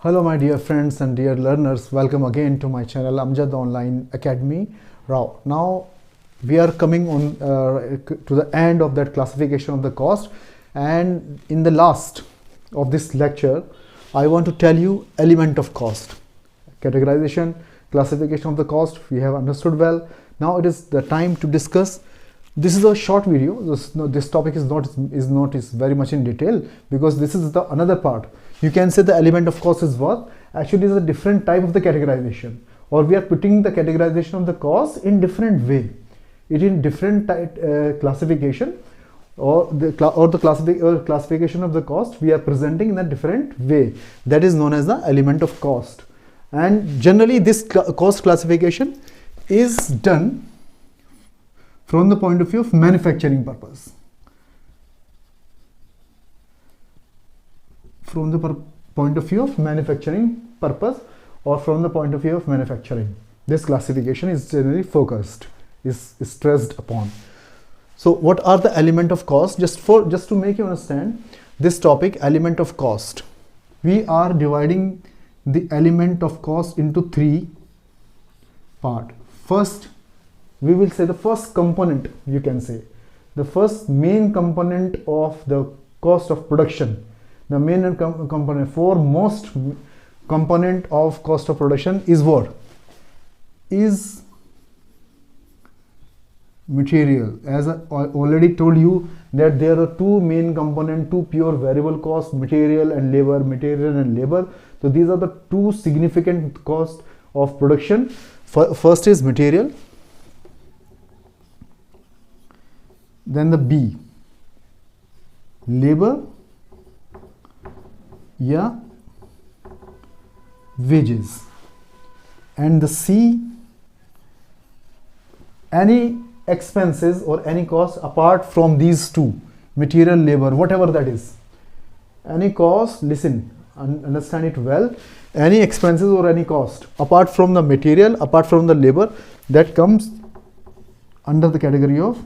Hello my dear friends and dear learners, welcome again to my channel Amjad Online Academy. Now we are coming on to the end of that classification of the cost, and in the last of this lecture I want to tell you element of cost. Categorization, classification of the cost we have understood well. Now it is the time to discuss. This is a short video. This topic is not very much in detail, because this is the another part. You can say the element of cost is what? Actually is a different type of the categorization, or we are putting the categorization of the cost in different way. It in different classification, or the classification of the cost we are presenting in a different way. That is known as the element of cost. And generally this cost classification is done from the point of view of manufacturing purpose. From the point of view of manufacturing purpose, or from the point of view of manufacturing, this classification is generally focused, is stressed upon. So what are the element of cost? Just to make you understand this topic, element of cost, we are dividing the element of cost into three parts. First, we will say the first component, you can say the first main component of the cost of production. The main component, foremost component of cost of production is what? Is material. As I already told you that there are two main components, two pure variable costs, material and labor. So these are the two significant costs of production. First is material, then the B, labor, wages, and the C, any expenses or any cost apart from these two, material, labor, whatever that is. Any cost, listen, understand it well, any expenses or any cost apart from the material, apart from the labor, that comes under the category of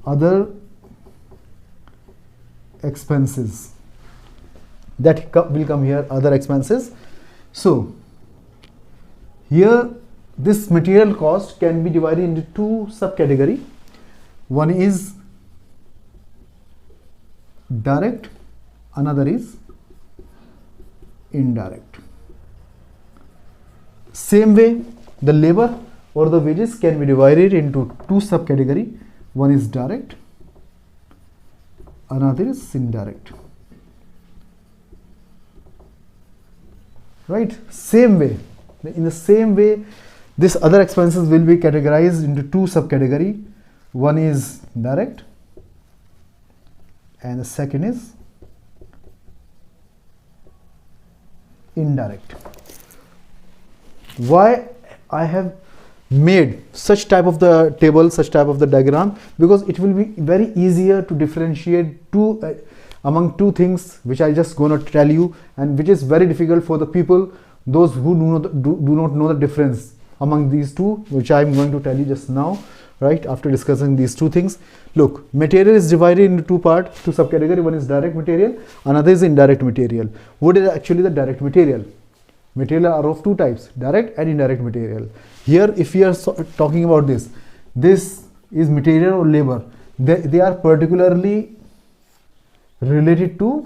other expenses. That will come here, other expenses. So here this material cost can be divided into two subcategory. One is direct, another is indirect. Same way, the labor or the wages can be divided into two subcategory. One is direct, another is indirect. Right? Same way. In the same way, this other expenses will be categorized into two subcategory. One is direct and the second is indirect. Why I have made such type of the table, such type of the diagram? Because it will be very easier to differentiate among two things which I just gonna tell you, and which is very difficult for the people, those who do not know the difference among these two, which I am going to tell you just now, right after discussing these two things. Look, material is divided into two parts, two subcategory. One is direct material, another is indirect material. What is actually the direct material? Material are of two types, direct and indirect material. Here, if we are talking about this is material or labor. They are particularly related to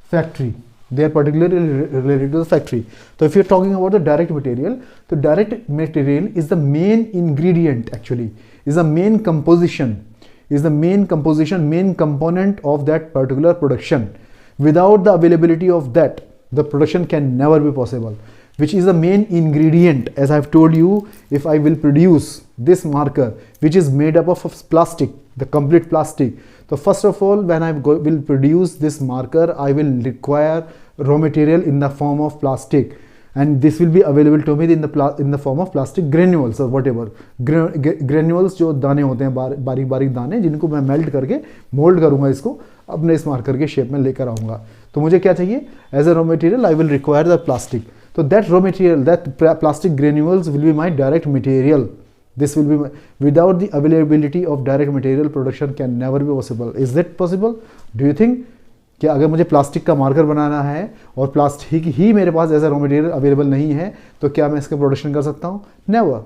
factory. They are particularly related to the factory. So if you are talking about the direct material, the direct material is the main ingredient, actually is the main composition, main component of that particular production. Without the availability of that, the production can never be possible, which is the main ingredient. As I have told you, if I will produce this marker which is made up of plastic, the complete plastic, so first of all, when I will produce this marker, I will require raw material in the form of plastic, and this will be available to me in the form of plastic granules or whatever. Granules जो दाने होते हैं, बारीक बारीक दाने, जिनको मैं melt करके मोल्ड करूँगा, इसको अपने इस मार्कर के शेप में लेकर आऊँगा. तो मुझे क्या चाहिए? As a raw material I will require the plastic. So that raw material, that plastic granules will be my direct material. This will be without the availability of direct material, production can never be possible. Is that possible? Do you think कि अगर मुझे plastic का marker बनाना है और plastic ही मेरे पास as a raw material available नहीं है तो क्या मैं इसका प्रोडक्शन कर सकता हूँ? नेवर.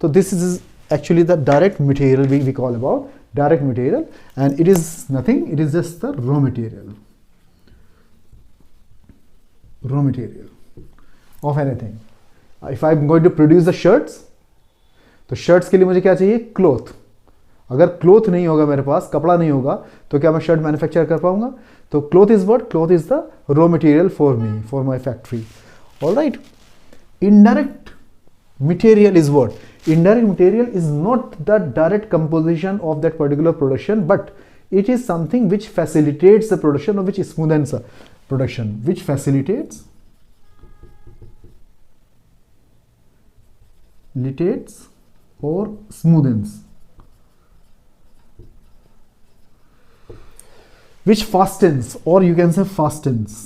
तो this is actually the direct material we call about direct material, and it is nothing, it is just the raw material of anything. If I am going to produce the shirts, तो shirts के लिए मुझे क्या चाहिए? Cloth. अगर cloth नहीं होगा मेरे पास, कपड़ा नहीं होगा, तो क्या मैं शर्ट मैन्युफैक्चर कर पाऊंगा? तो cloth is what? Cloth is the raw material for me, for my factory. Alright. Indirect material is what? Indirect material is not the direct composition of that particular production, but it is something which facilitates the production or which smoothens the production, which facilitates or smoothens, which fastens, or you can say fastens.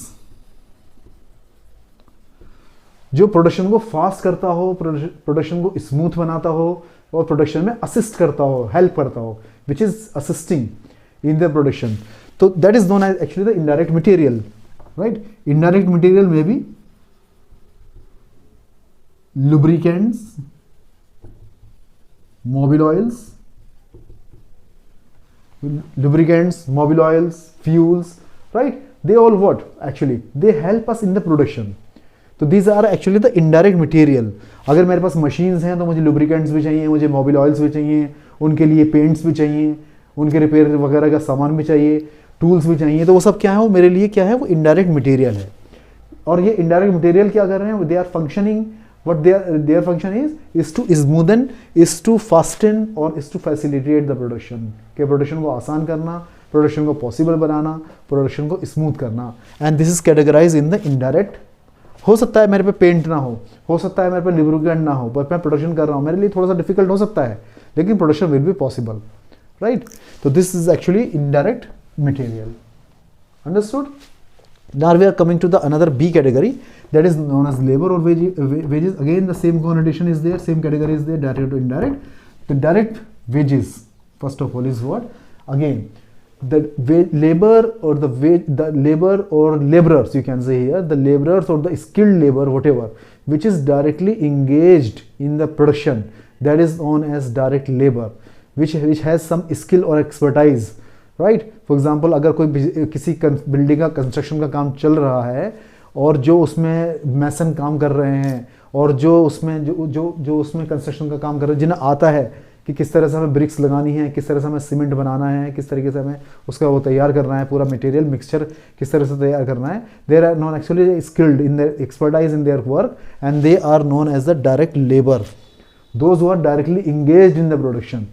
जो production को fast करता हो, production को smooth बनाता हो और production में assist करता हो, हेल्प करता हो, which is assisting in the production. तो that is known as actually the indirect material. Right. Indirect material में भी lubricants, Mobil oils, fuels, right. They all what actually they help us in the production. तो these are actually the indirect material. अगर मेरे पास machines हैं तो मुझे lubricants भी चाहिए, मुझे मोबिल ऑयल्स भी चाहिए, उनके लिए पेंट्स भी चाहिए, उनके रिपेयर वगैरह का सामान भी चाहिए, टूल्स भी चाहिए. तो वो सब क्या है? वो मेरे लिए क्या है? वो इनडायरेक्ट मटेरियल है. और ये इनडायरेक्ट मटेरियल क्या कर रहे हैं? They are functioning, what their function is to smoothen, is to fasten or is to facilitate the production. के प्रोडक्शन को आसान करना, प्रोडक्शन को पॉसिबल बनाना, प्रोडक्शन को स्मूथ करना. And this is categorize in the indirect. हो सकता है मेरे पे पेंट ना हो सकता है मेरे पे लुब्रिकेंट ना हो, बट मैं प्रोडक्शन कर रहा हूँ, मेरे लिए थोड़ा सा डिफिकल्ट हो सकता है, लेकिन production will be possible. Right. तो this is actually indirect material. Understood. Now we are coming to the another B category, that is known as labour or wages. Again the same connotation is there, same category is there, direct to indirect. The direct wages first of all is what? Again the labor or the labor or laborers, you can say here, the laborers or the skilled labor, whatever, which is directly engaged in the production, that is known as direct labor, which has some skill or expertise. Right. For example, अगर कोई किसी building का construction का काम चल रहा है और जो उसमें मैसन काम कर रहे हैं और जो उसमें जो उसमें कंस्ट्रक्शन का काम कर रहे हैं, जिन्हें आता है कि किस तरह से हमें ब्रिक्स लगानी है, किस तरह से हमें सीमेंट बनाना है, किस तरीके से हमें उसका वो तैयार करना है, पूरा मटेरियल मिक्सचर किस तरह से तैयार करना है. There are non actually skilled in their expertise in their work and they are known as the direct labour, those who are directly engaged in the production.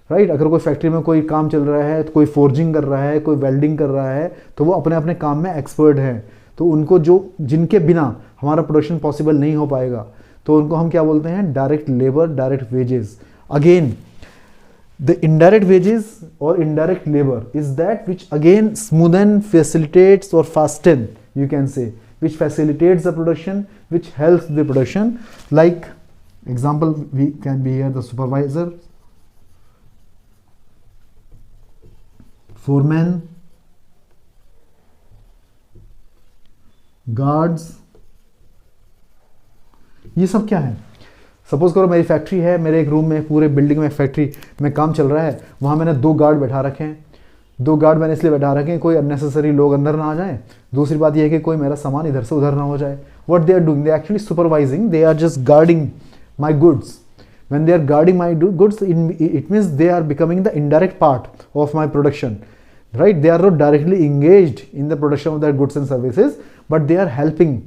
Right. अगर कोई फैक्ट्री में कोई काम चल रहा है, तो कोई फोर्जिंग कर रहा है, कोई वेल्डिंग कर रहा है, तो वो अपने अपने काम में एक्सपर्ट हैं. तो उनको जिनके बिना हमारा प्रोडक्शन पॉसिबल नहीं हो पाएगा, तो उनको हम क्या बोलते हैं? Direct labour, direct wages. Again, the indirect wages or indirect labor is that which again smoothen, facilitates or fasten, you can say, which facilitates the production, which helps the production. Like example, we can be here the supervisor, foreman, guards. ये सब क्या है? Suppose करो मेरी factory है, मेरे एक room में, पूरे बिल्डिंग में फैक्ट्री में काम चल रहा है, वहाँ मैंने 2 गार्ड बैठा रखे हैं. 2 गार्ड मैंने इसलिए बैठा रखे हैं कोई अननेसेसरी लोग अंदर ना आ जाएं. दूसरी बात यह है कि कोई मेरा सामान इधर से उधर ना हो जाए. What they are doing? They are actually supervising, they are just guarding my goods. When they are guarding my goods, it means they are becoming the indirect part of my production. Right. They are not directly engaged in the production of that goods and services, but they are helping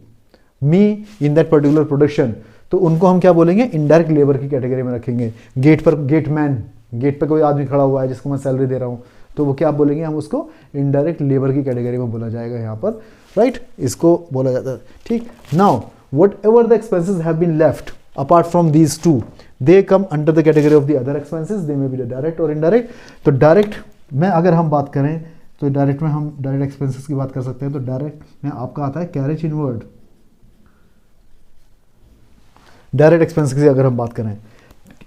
me in that particular production. तो उनको हम क्या बोलेंगे? Indirect labour की category में रखेंगे. Gate पर gateman, gate पर कोई आदमी खड़ा हुआ है जिसको मैं सैलरी दे रहा हूँ, तो वो क्या बोलेंगे? हम उसको इनडायरेक्ट लेबर की कैटेगरी में बोला जाएगा यहाँ पर. राइट. इसको बोला जाता है. ठीक. Now whatever the expenses have been left apart from these two, they come under the category of the other expenses. They may be the direct और इनडायरेक्ट. तो डायरेक्ट में अगर हम बात करें तो डायरेक्ट में हम डायरेक्ट एक्सपेंसेस की बात कर सकते हैं. तो डायरेक्ट में आपका आता है कैरेज इनवर्ड. डायरेक्ट एक्सपेंसेस की अगर हम बात करें,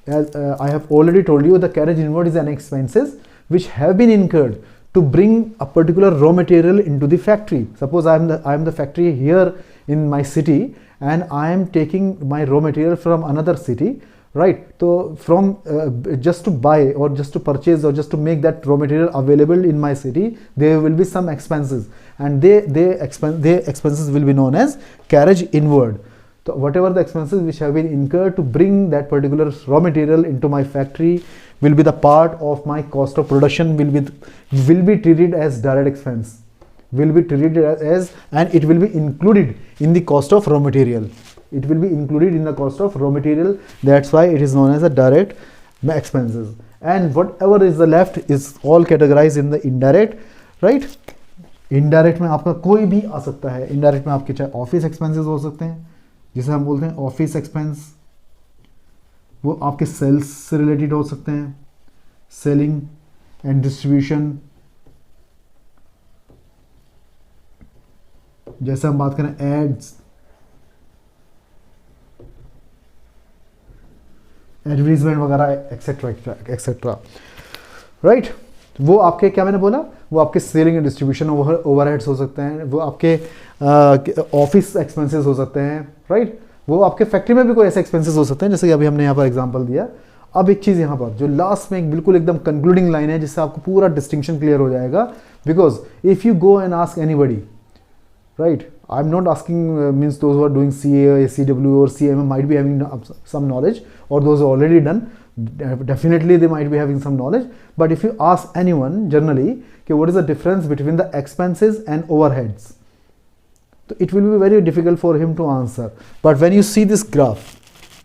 as I have already told you, the carriage inward is an expenses which have been incurred to bring a particular raw material into the factory. Suppose I am the factory here in my city, and I am taking my raw material from another city, right? So from just to buy or just to purchase or just to make that raw material available in my city, there will be some expenses, and their expenses will be known as carriage inward. So whatever the expenses which have been incurred to bring that particular raw material into my factory will be the part of my cost of production, will be treated as direct expense, will be treated as, and it will be included in the cost of raw material. It will be included in the cost of raw material. That's why it is known as a direct expenses. And whatever is the left is all categorized in the indirect, right? Indirect में आपका कोई भी आ सकता है. Indirect में आपके चाहे office expenses हो सकते हैं, जिसे हम बोलते हैं ऑफिस एक्सपेंस, वो आपके सेल्स से रिलेटेड हो सकते हैं, सेलिंग एंड डिस्ट्रीब्यूशन. जैसे हम बात करें एड्स, एडवर्टीजमेंट वगैरह एक्सेट्रा एक्सेट्रा, राइट. वो आपके, क्या मैंने बोला, वो आपके सेलिंग एंड डिस्ट्रीब्यूशन ओवरहेड्स हो सकते हैं, वो आपके ऑफिस एक्सपेंसेस हो सकते हैं, राइट. वो आपके फैक्ट्री में भी कोई ऐसे एक्सपेंसेस हो सकते हैं, जैसे कि अभी हमने यहाँ पर एग्जांपल दिया. अब एक चीज़ यहाँ पर जो लास्ट में एक बिल्कुल एकदम कंक्लूडिंग लाइन है, जिससे आपको पूरा डिस्टिंक्शन क्लियर हो जाएगा. Because if you go and ask anybody, right, I'm not asking means those who are doing CA, CW or CMA might be having some knowledge, or those who are already done, definitely they might be having some knowledge. But if you ask anyone generally, okay, what is the difference between the expenses and overheads, so it will be very difficult for him to answer. But when you see this graph,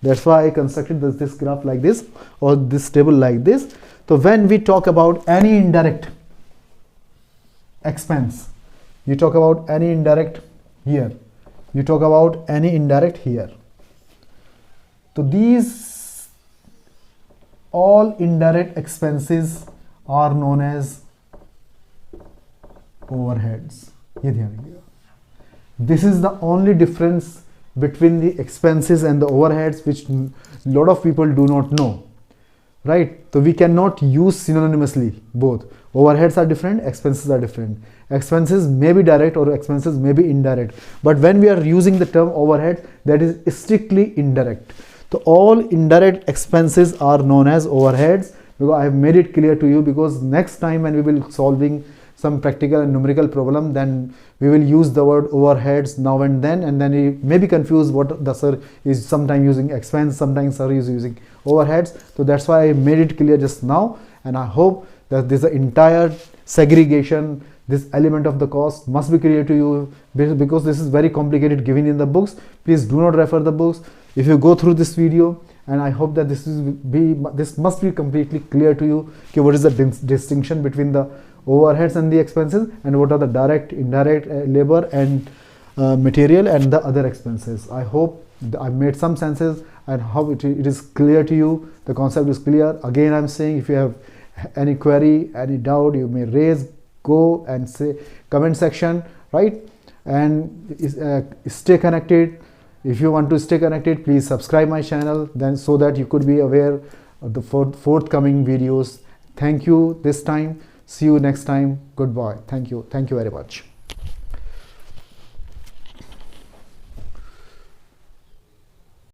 that's why I constructed this graph like this, or this table like this. So when we talk about any indirect expense, you talk about any indirect here, you talk about any indirect here. So these all indirect expenses are known as overheads. ये ध्यान रखिएगा. This is the only difference between the expenses and the overheads, which lot of people do not know, right? So we cannot use synonymously both. Overheads are different, expenses are different. Expenses may be direct or expenses may be indirect. But when we are using the term overhead, that is strictly indirect. So all indirect expenses are known as overheads. Because I have made it clear to you, because next time when we will solving some practical and numerical problem, then we will use the word overheads now and then you may be confused what the sir is sometimes using expense, sometimes sir is using overheads. So that's why I made it clear just now, and I hope that this entire segregation, this element of the cost must be clear to you, because this is very complicated given in the books. Please do not refer the books. If you go through this video, and I hope that this must be completely clear to you, okay, what is the distinction between the overheads and the expenses, and what are the direct, indirect, labor and material and the other expenses. I hope I made some senses, and how it is clear to you. The concept is clear. Again, I'm saying, if you have any query, any doubt, you may raise, go and say comment section, right? And stay connected. If you want to stay connected, please subscribe my channel, then so that you could be aware of the forthcoming videos. Thank you this time. See you next time. Goodbye. Thank you very much.